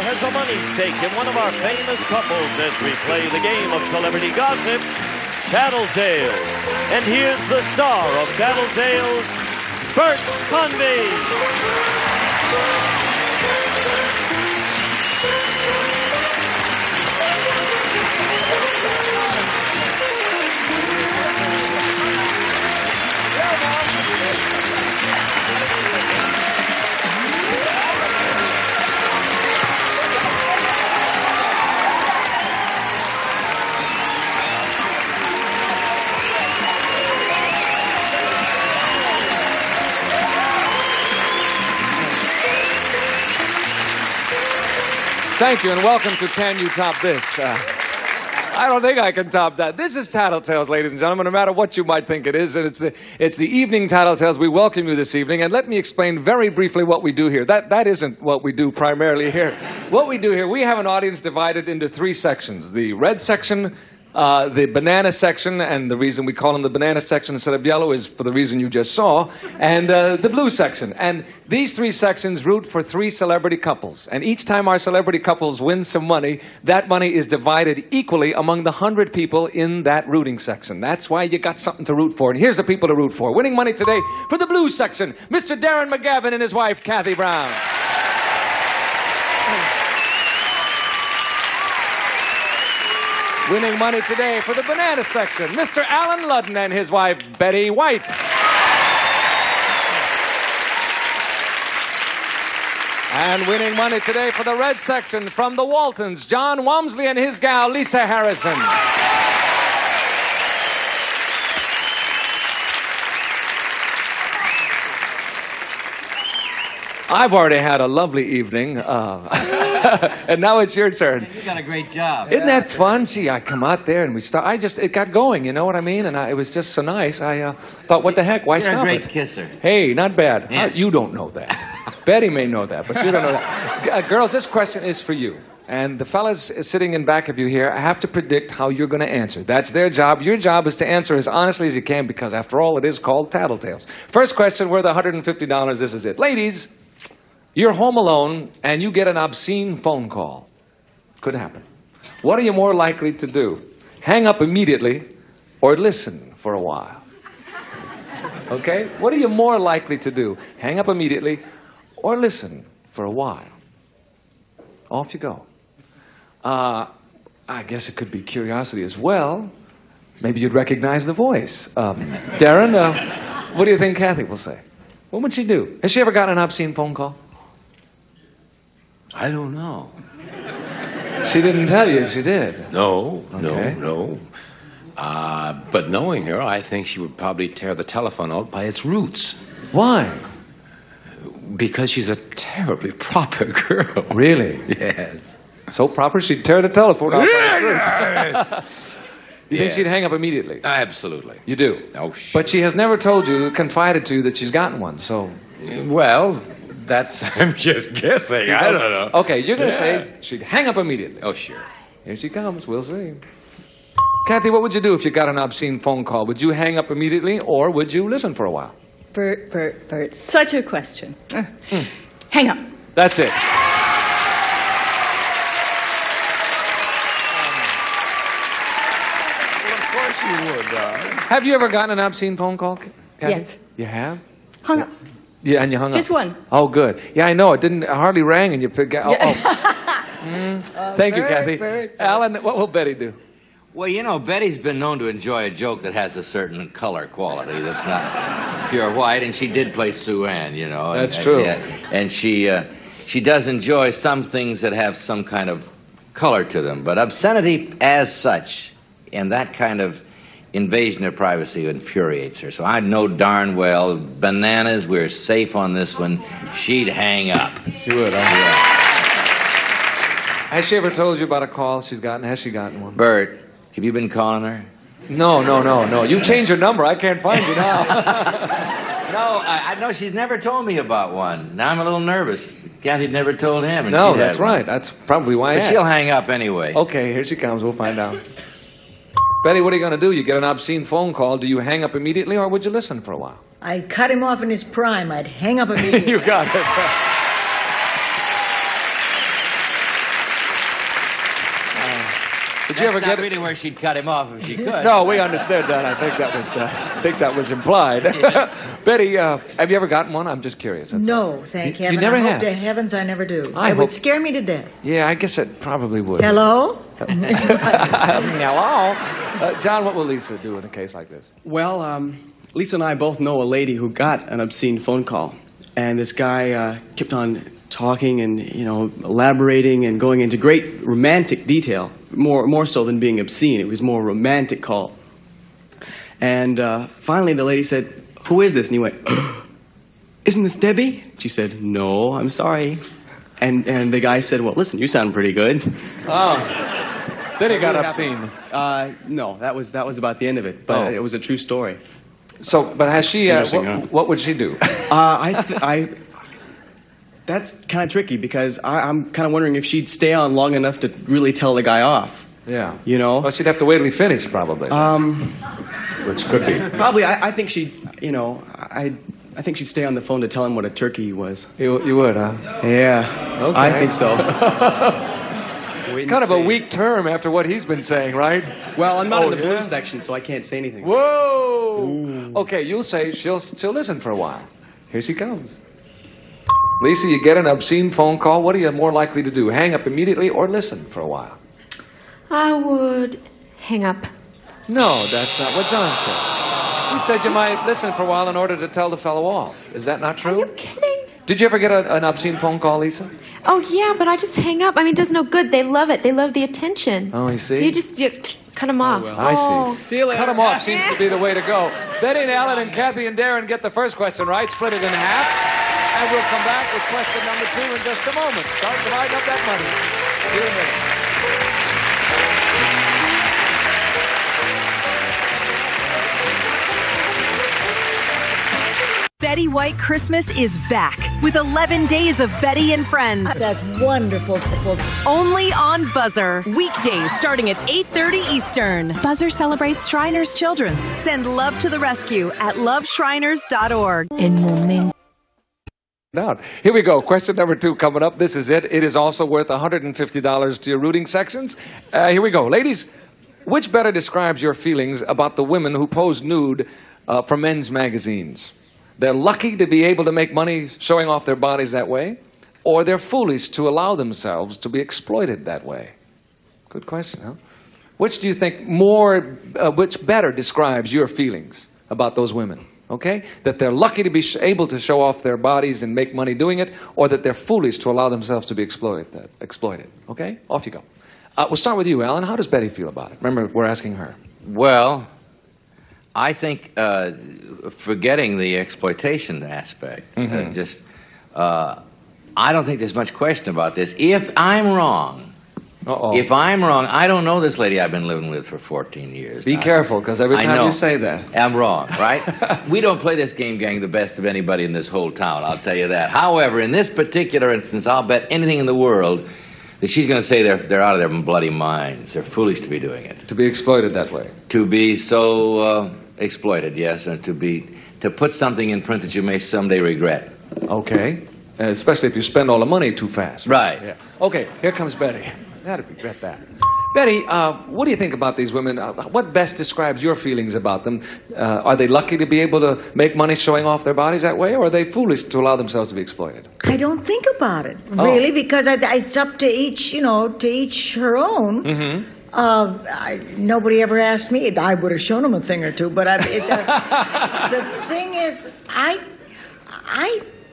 has a money stake in one of our famous couples as we play the game of celebrity gossip, Tattletales. And here's the star of Tattletales, Bert Convy. Thank you, and welcome to Can You Top This? I don't think I can top that. This is Tattletales, ladies and gentlemen, no matter what you might think it is. And it's the evening Tattletales. We welcome you this evening, and let me explain very briefly what we do here. That isn't what we do primarily here. What we do here, we have an audience divided into three sections. The red section, the banana section, and the reason we call them the banana section instead of yellow is for the reason you just saw, and the blue section. And these three sections root for three celebrity couples. And each time our celebrity couples win some money, that money is divided equally among the 100 people in that rooting section. That's why you got something to root for. And here's the people to root for. Winning money today for the blue section, Mr. Darren McGavin and his wife, Kathy Brown. Winning money today for the banana section, Mr. Alan Ludden and his wife, Betty White. And winning money today for the red section from the Waltons, John Walmsley and his gal, Lisa Harrison. I've already had a lovely evening, and now it's your turn. You got a great job. Isn't that fun? Gee, I come out there and we start. It got going, you know what I mean? And it was just so nice. I thought, what the heck? Why stop it? You're a great kisser. Hey, not bad. Yeah. You don't know that. Betty may know that, but you don't know that. Girls, this question is for you. And the fellas sitting in back of you here have to predict how you're going to answer. That's their job. Your job is to answer as honestly as you can because, after all, it is called Tattletales. First question, worth $150. This is it. Ladies, you're home alone and you get an obscene phone call. Could happen. What are you more likely to do? Hang up immediately or listen for a while? Okay? What are you more likely to do? Hang up immediately or listen for a while? Off you go. I guess it could be curiosity as well. Maybe you'd recognize the voice. Darren, what do you think Kathy will say? What would she do? Has she ever gotten an obscene phone call? I don't know. She didn't tell you if she did. No, Okay. no. But knowing her, I think she would probably tear the telephone out by its roots. Why? Because she's a terribly proper girl. Really? Yes. So proper she'd tear the telephone out by its roots. You think she'd hang up immediately? Absolutely. You do? Oh, sure. But she has never told you, confided to you that she's gotten one, so... Well, I'm just guessing. I don't know. Okay, you're going to say she'd hang up immediately. Oh, sure. Here she comes. We'll see. Kathy, what would you do if you got an obscene phone call? Would you hang up immediately, or would you listen for a while? Bert, such a question. Hang up. That's it. Well, of course you would, Have you ever gotten an obscene phone call, Kathy? Yes. You have? Hung up. Yeah, and you hung up? Just one. Oh, good. Yeah, I know. It hardly rang, and you forgot. Thank you, Kathy. Bert. Alan, what will Betty do? Well, you know, Betty's been known to enjoy a joke that has a certain color quality that's not pure white, and she did play Sue Ann, you know. That's true. And she does enjoy some things that have some kind of color to them, but obscenity as such and that kind of invasion of privacy infuriates her. So I know darn well, bananas, we're safe on this one. She'd hang up. She would, Has she ever told you about a call she's gotten? Has she gotten one? Bert, have you been calling her? No. You changed your number. I can't find you now. No, I know she's never told me about one. Now I'm a little nervous. Kathy'd never told him. And No, she'd had that's one. right. That's probably why I But asked. she'll hang up anyway. Okay, here she comes. We'll find out. Betty, what are you going to do? You get an obscene phone call. Do you hang up immediately, or would you listen for a while? I'd cut him off in his prime. I'd hang up immediately. You got it. you ever That's get not really where she'd cut him off if she could. No, we understood that. I think that was implied. Betty, have you ever gotten one? I'm just curious. That's all. No, thank heaven. You never I hope have? to heavens I never do. I It would hope- scare me to death. Yeah, I guess it probably would. Hello? Hello. John, what will Lisa do in a case like this? Well, Lisa and I both know a lady who got an obscene phone call. And this guy kept on talking and, elaborating and going into great romantic detail, more so than being obscene. It was more romantic call. And finally the lady said, "Who is this?" And he went, "Isn't this Debbie?" She said, "No, I'm sorry." And the guy said, "Well, listen, you sound pretty good." Oh. Then he got Really obscene. happened. No, that was about the end of it. But Oh. it was a true story. So, but has she, Interesting, huh? what would she do? That's kind of tricky because I'm kind of wondering if she'd stay on long enough to really tell the guy off. Yeah. You know? Well, she'd have to wait till he finished, probably. Which could be. Probably. I think she'd. I think she'd stay on the phone to tell him what a turkey was. You would, huh? Yeah. Okay. I think so. Wait and Kind of a see. weak term after what he's been saying, right? Well, I'm not Oh, in the yeah? blues section, so I can't say anything. Whoa! Okay, you'll say she'll listen for a while. Here she comes. Lisa, you get an obscene phone call. What are you more likely to do? Hang up immediately or listen for a while? I would hang up. No, that's not what John said. He said you might listen for a while in order to tell the fellow off. Is that not true? Are you kidding? Did you ever get an obscene phone call, Lisa? Oh, yeah, but I just hang up. I mean, it does no good. They love it. They love the attention. Oh, you see? So you cut them off. well. I see. Oh. See you later. Cut them off seems to be the way to go. Betty and Alan and Kathy and Darren get the first question right. Split it in half. And we'll come back with question number 2 in just a moment. Start dividing up that money. See you in a minute. Betty White Christmas is back with 11 days of Betty and Friends. That's wonderful. Only on Buzzer. Weekdays starting at 8:30 Eastern. Buzzer celebrates Shriners Children's. Send love to the rescue at loveshriners.org. Out. Here we go. Question number 2 coming up. This is it. It is also worth $150 to your rooting sections. Here we go. Ladies, which better describes your feelings about the women who pose nude for men's magazines? They're lucky to be able to make money showing off their bodies that way, or they're foolish to allow themselves to be exploited that way? Good question, huh? Which do you think which better describes your feelings about those women? Okay? That they're lucky to be able to show off their bodies and make money doing it, or that they're foolish to allow themselves to be exploited. Okay? Off you go. We'll start with you, Alan. How does Betty feel about it? Remember, we're asking her. Well, I think forgetting the exploitation aspect, I don't think there's much question about this. If I'm wrong, I don't know this lady I've been living with for 14 years. Be careful, because every I time know. you say that. I'm wrong, right? We don't play this game, gang, the best of anybody in this whole town, I'll tell you that. However, in this particular instance, I'll bet anything in the world that she's going to say they're out of their bloody minds. They're foolish to be doing it. To be exploited that way. To be so exploited, yes, and to put something in print that you may someday regret. Okay. Especially if you spend all the money too fast. Right. Yeah. Okay, here comes Betty. Gotta regret that. Betty, what do you think about these women? What best describes your feelings about them? Are they lucky to be able to make money showing off their bodies that way, or are they foolish to allow themselves to be exploited? I don't think about it, really, because it's up to each, to each her own. Mm-hmm. Nobody ever asked me. I would have shown them a thing or two, but the thing is, I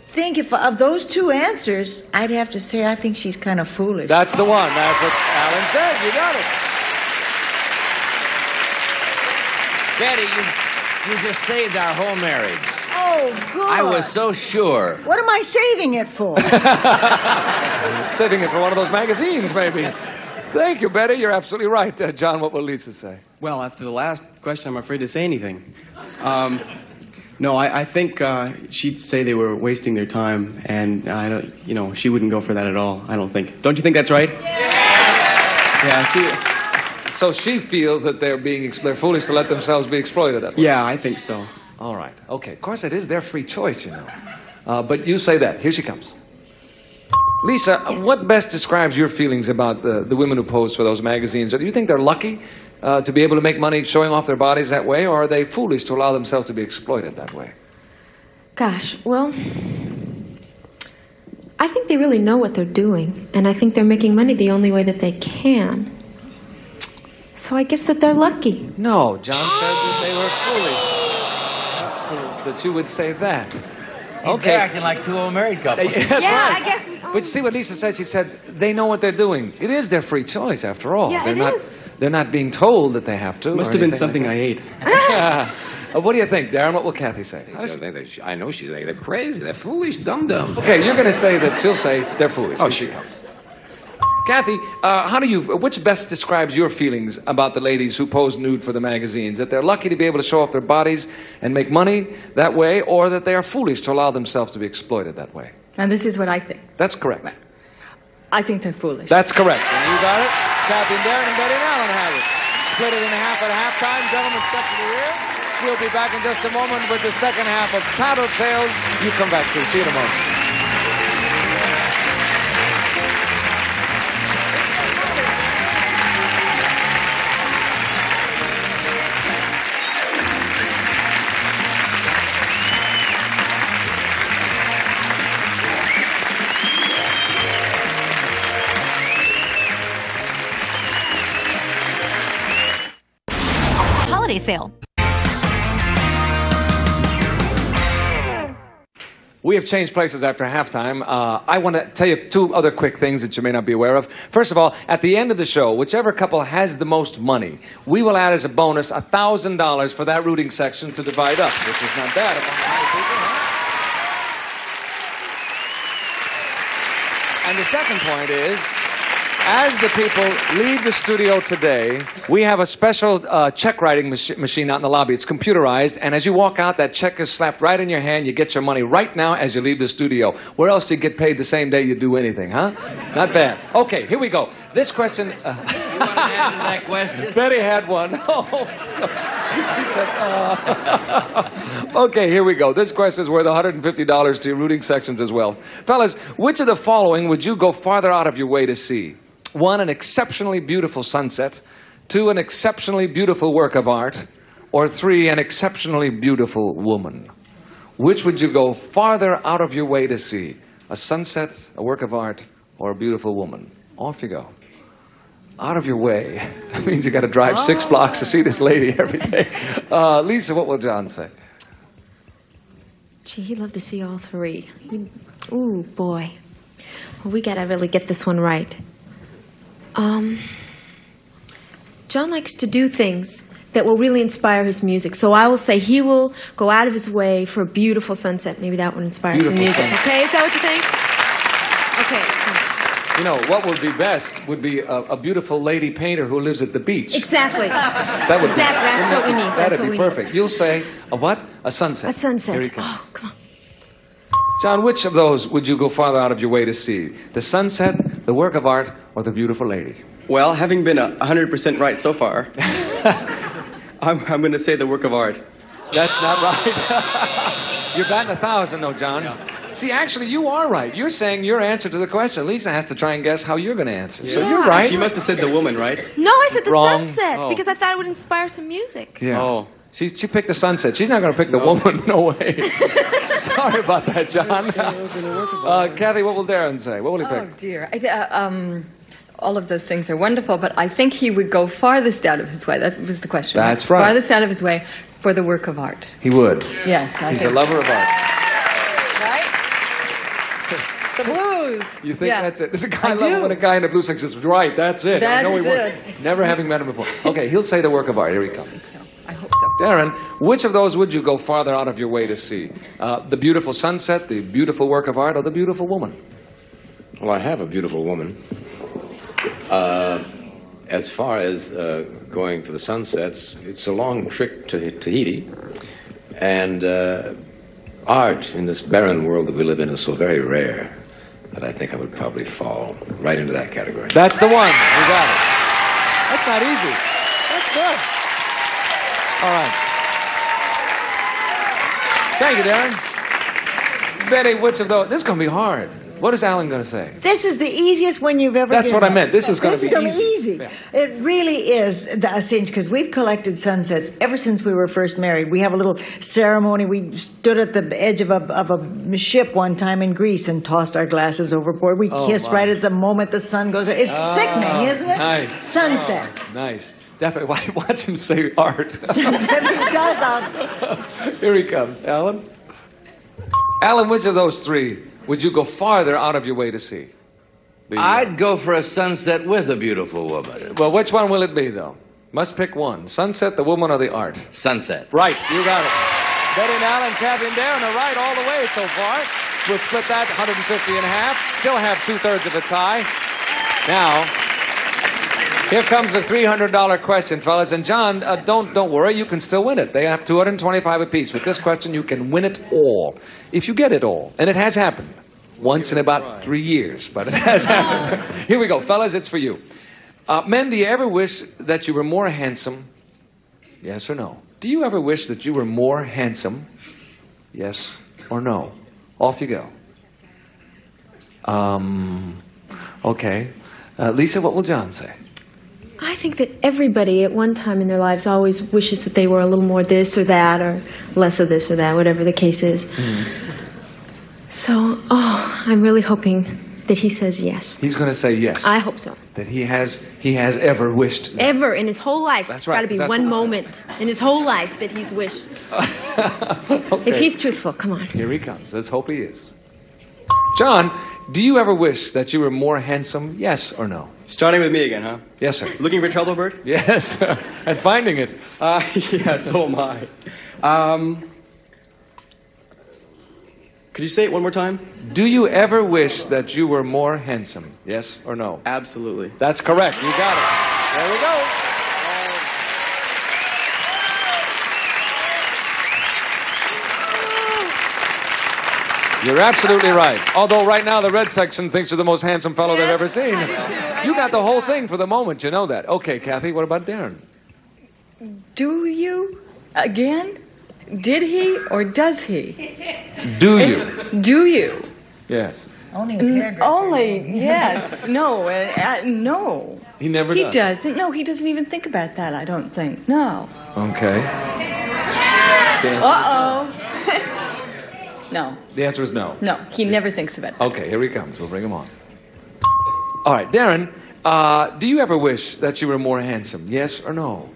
think if of those 2 answers, I'd have to say I think she's kind of foolish. That's the one. That's what Alan said. You got it. Betty, you just saved our whole marriage. Oh, good. I was so sure. What am I saving it for? Saving it for one of those magazines, maybe. Thank you, Betty. You're absolutely right. John, what will Lisa say? Well, after the last question, I'm afraid to say anything. No, I think she'd say they were wasting their time, and I don't, she wouldn't go for that at all. I don't think. Don't you think that's right? Yeah. See. So she feels that they're foolish to let themselves be exploited that way. Yeah, I think so. All right. Okay. Of course, it is their free choice, But you say that. Here she comes. Lisa, Yes. what best describes your feelings about the women who pose for those magazines? Do you think they're lucky to be able to make money showing off their bodies that way, or are they foolish to allow themselves to be exploited that way? Gosh, well, I think they really know what they're doing, and I think they're making money the only way that they can. So I guess that they're lucky. No, John said that they were foolish. That you would say that. They're acting like two old married couples. That's Yeah, right. I guess we... But see what Lisa said? She said they know what they're doing. It is their free choice, after all. Yeah, they're it not, is. They're not being told that they have to. Must or have been anything something like I ate. that. What do you think, Darren? What will Kathy say? I know she's like, they're crazy, they're foolish, dum-dum. Okay, you're going to say that she'll say they're foolish. Oh, Here she comes. Kathy, which best describes your feelings about the ladies who pose nude for the magazines? That they're lucky to be able to show off their bodies and make money that way, or that they are foolish to allow themselves to be exploited that way? And this is what I think. That's correct. I think they're foolish. That's correct. And you got it? Kathy and Darren and Betty and Alan have it. Split it in half at halftime. Gentlemen, step to the rear. We'll be back in just a moment with the second half of Tattletales. You come back to see you in a moment. Holiday sale. We have changed places after halftime. I want to tell you two other quick things that you may not be aware of. First of all, at the end of the show, whichever couple has the most money, we will add as a bonus $1,000 for that rooting section to divide up, which is not bad among the high people, huh? And the second point is, as the people leave the studio today, we have a special check writing machine out in the lobby. It's computerized, and as you walk out, that check is slapped right in your hand. You get your money right now as you leave the studio. Where else do you get paid the same day you do anything, huh? Not bad. Okay, here we go. This question... You want to answer that question? Betty had one. Oh, she said, Okay, here we go. This question is worth $150 to your rooting sections as well. Fellas, which of the following would you go farther out of your way to see? 1, an exceptionally beautiful sunset. 2, an exceptionally beautiful work of art. Or 3, an exceptionally beautiful woman. Which would you go farther out of your way to see? A sunset, a work of art, or a beautiful woman? Off you go. Out of your way. That means you got to drive 6 blocks to see this lady every day. Lisa, what will John say? Gee, he'd love to see all three. Ooh, boy. Well, we got to really get this one right. John likes to do things that will really inspire his music. So I will say he will go out of his way for a beautiful sunset. Maybe that would inspire some music. Sunset. Okay, is that what you think? Okay. You know, what would be best would be a beautiful lady painter who lives at the beach. Exactly. That would Exactly. That's what we need. That's That'd what be we perfect. You'll say, a what? A sunset. A sunset. Here he comes. Oh, come on. John, which of those would you go farther out of your way to see? The sunset, the work of art, or the beautiful lady? Well, having been 100% right so far, I'm going to say the work of art. That's not right. You're batting 1,000, though, John. Yeah. See, actually, you are right. You're saying your answer to the question. Lisa has to try and guess how you're going to answer. So Yeah. you're right. She must have said the woman, right? No, I said the Wrong. sunset Oh. because I thought it would inspire some music. Yeah. Oh. She picked the sunset. She's not going to pick the woman. No way. Sorry about that, John. Kathy, what will Darren say? What will he Oh, pick? dear. All of those things are wonderful, but I think he would go farthest out of his way. That was the question. That's right. Farthest out of his way for the work of art. He would. Yes, I He's a think lover of art. Right? The blues. You think Yeah. that's it? There's a guy I I love do. when a guy in a blue suit says, right, that's it. I know he That's would. it. Never having met him before. Okay, he'll say the work of art. Here he comes. So, I hope so. Darren, which of those would you go farther out of your way to see? The beautiful sunset, the beautiful work of art, or the beautiful woman? Well, I have a beautiful woman. As far as going for the sunsets, it's a long trip to Tahiti. And art in this barren world that we live in is so very rare that I think I would probably fall right into that category. That's the one. You got it. That's not easy. That's good. All right. Thank you, Darren. Betty, which of those? This is going to be hard. What is Alan going to say? This is the easiest one you've ever That's given. what I meant. This is going to be gonna easy. Yeah. It really is a cinch because we've collected sunsets ever since we were first married. We have a little ceremony. We stood at the edge of a ship one time in Greece and tossed our glasses overboard. We kissed right at the moment the sun goes. It's sickening, isn't it? Nice. Sunset. Oh, nice. Definitely. Watch him say art. He does. Here he comes. Alan? Alan, which of those three would you go farther out of your way to see? I'd go for a sunset with a beautiful woman. Well, which one will it be, though? Must pick one. Sunset, the woman, or the art? Sunset. Right, you got it. Betty and Alan, Kathy and Darren are right all the way so far. We'll split that 150 in half. Still have 2/3 of a tie. Now, here comes the $300 question, fellas. And John, don't worry, you can still win it. They have 225 apiece. With this question, you can win it all. If you get it all, and it has happened. Once in about 3 years, but it has happened. Here we go, fellas, it's for you. Men, do you ever wish that you were more handsome? Yes or no? Do you ever wish that you were more handsome? Yes or no? Off you go. Okay. Lisa, what will John say? I think that everybody at one time in their lives always wishes that they were a little more this or that, or less of this or that, whatever the case is. So, I'm really hoping that he says yes. He's going to say yes. I hope so. That he has ever wished. That. Ever in his whole life. That's It's got to right, be one moment in his whole life that he's wished. Okay. If he's truthful, come on. Here he comes. Let's hope he is. John, do you ever wish that you were more handsome? Yes or no? Starting with me again, huh? Yes, sir. Looking for trouble, Bert? Yes, and finding it. Yeah, so am I. Could you say it one more time? Do you ever wish that you were more handsome? Yes or no? Absolutely. That's correct. You got it. There we go. You're absolutely right. Although right now the red section thinks you're the most handsome fellow they've ever seen. You got the whole thing for the moment. You know that. Okay, Kathy, what about Darren? Do you? Again? Did he or does he? Do you? Do you? Yes. Only his hairdresser. Only, yes. No, no. He never He does. doesn't. No, he doesn't even think about that, I don't think. No. Okay. Uh-oh. No. The answer is no. No, he never thinks about it. Okay, here he comes. We'll bring him on. All right, Darren, do you ever wish that you were more handsome? Yes or no?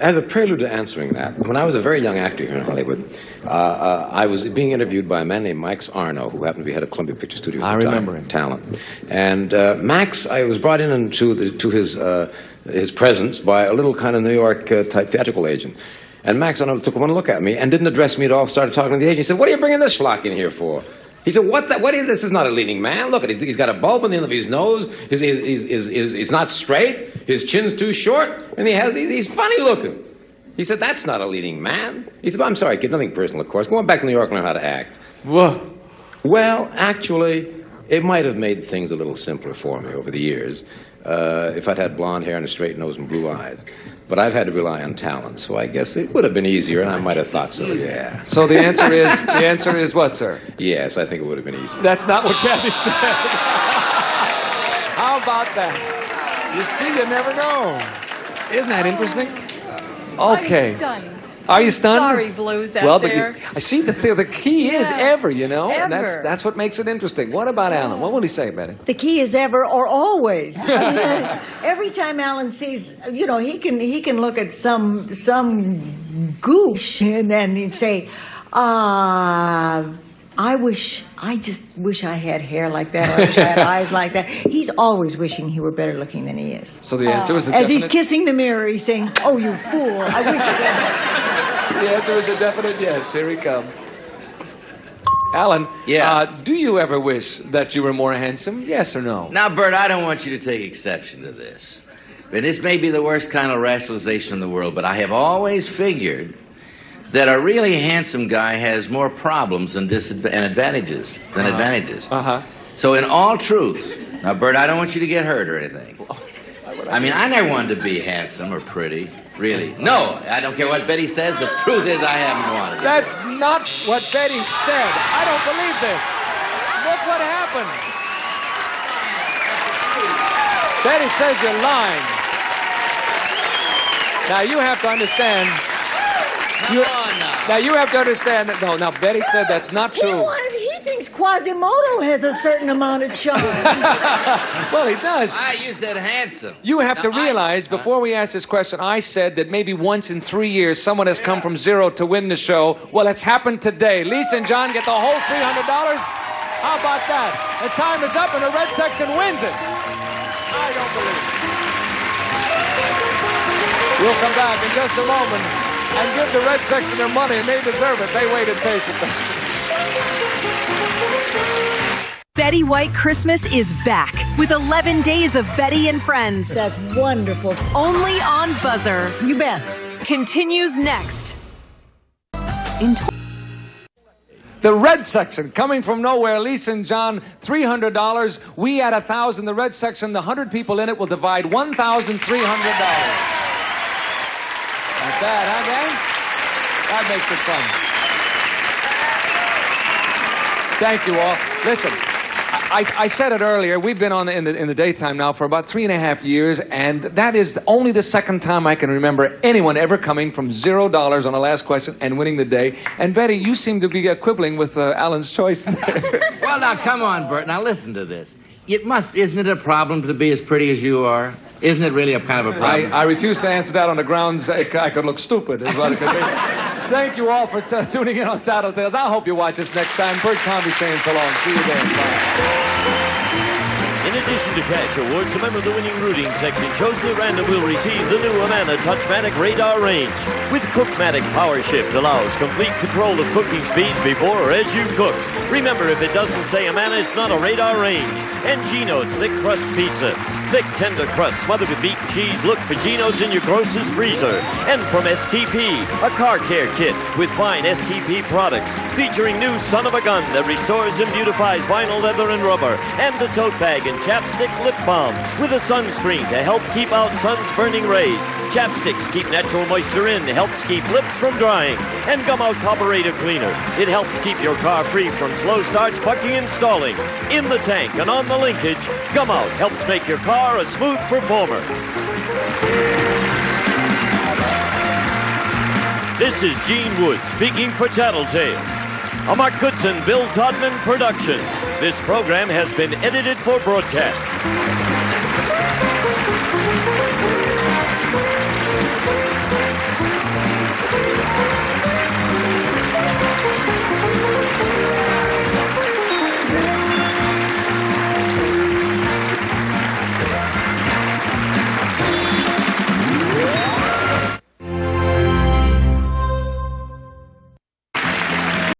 As a prelude to answering that, when I was a very young actor here in Hollywood, I was being interviewed by a man named Max Arno, who happened to be head of Columbia Picture Studios at the time. I remember him. Talent. And Max, I was brought into his presence by a little kind of New York type theatrical agent. And Max Arno took one look at me and didn't address me at all, started talking to the agent. He said, "What are you bringing this schlock in here for?" He said, this is not a leading man. Look, he's got a bulb in the end of his nose. He's not straight. His chin's too short. And he's funny looking. He said, "That's not a leading man." He said, "I'm sorry, kid, nothing personal, of course. Go on back to New York and learn how to act." Whoa. Well, actually, it might have made things a little simpler for me over the years if I'd had blonde hair and a straight nose and blue eyes. But I've had to rely on talent, so I guess it would have been easier, and I might have thought so, yeah. So the answer is what, sir? Yes, I think it would have been easier. That's not what Kathy said. How about that? You see, you never know. Isn't that interesting? Okay. I'm stunned. Are you stunned? Sorry, Blues out there. But I see the key is ever, you know? And Ever. that's what makes it interesting. What about Alan? What will he say, Betty? The key is ever or always. Every time Alan sees, he can look at some goof and then he'd say, I just wish I had hair like that, or I wish I had eyes like that. He's always wishing he were better looking than he is. So the answer is a As definite... he's kissing the mirror, he's saying, "Oh, you fool, I wish that." The answer is a definite yes. Here he comes. Alan, Yeah. Do you ever wish that you were more handsome? Yes or no? Now, Bert, I don't want you to take exception to this. And this may be the worst kind of rationalization in the world, but I have always figured that a really handsome guy has more problems and advantages than advantages. Uh-huh. So in all truth, now, Bert, I don't want you to get hurt or anything. I mean, I never wanted to be handsome or pretty, really. No, I don't care what Betty says. The truth is I haven't wanted it. That's not what Betty said. I don't believe this. look what happened. Betty says you're lying. Now, you have to understand. Now, you have to understand that. No, now, Betty said that's not true. He thinks Quasimodo has a certain amount of charm. Well, he does. You said handsome. You have to realize, before we ask this question, I said that maybe once in 3 years someone has come from zero to win the show. Well, it's happened today. Lisa and John get the whole $300. How about that? The time is up and the red section wins it. I don't believe it. We'll come back in just a moment and give the red section their money, and they deserve it. They waited patiently. Betty White Christmas is back with 11 days of Betty and Friends. That's wonderful. Only on Buzzer. You bet. Continues next. The red section, coming from nowhere, Lisa and John, $300. We at 1,000. The red section, the 100 people in it will divide $1,300. Like that, huh, gang? That makes it fun. Thank you all. Listen, I said it earlier. We've been on in the daytime now for about 3.5 years, and that is only the second time I can remember anyone ever coming from $0 on the last question and winning the day. And Betty, you seem to be quibbling with Alan's choice there. Well, now come on, Bert. Now listen to this. Isn't it a problem to be as pretty as you are? Isn't it really a kind of a problem? I refuse to answer that on the grounds I could look stupid, is what it could be. Thank you all for tuning in on Tattletales. I hope you watch us next time. Bert Convey saying so long. See you then. Bye. In addition to cash awards, a member of the winning rooting section chosen at random will receive the new Amana Touchmatic Radar Range. With Cookmatic Power Shift allows complete control of cooking speeds before or as you cook. Remember, if it doesn't say Amana, it's not a radar range. And Gino's Thick Crust Pizza. Thick, tender crust smothered with beef and cheese. Look for Gino's in your grocer's freezer. And from STP, a car care kit with fine STP products featuring new Son of a Gun that restores and beautifies vinyl, leather, and rubber. And a tote bag and chapstick lip balm with a sunscreen to help keep out sun's burning rays. Chapsticks keep natural moisture in, helps keep lips from drying. And Gum Out Carburetor Cleaner. It helps keep your car free from slow starts, bucking, and stalling. In the tank and on the linkage, Gum Out helps make your car a smooth performer. This is Gene Wood speaking for Tattletales. A Mark Goodson, Bill Todman production. This program has been edited for broadcast.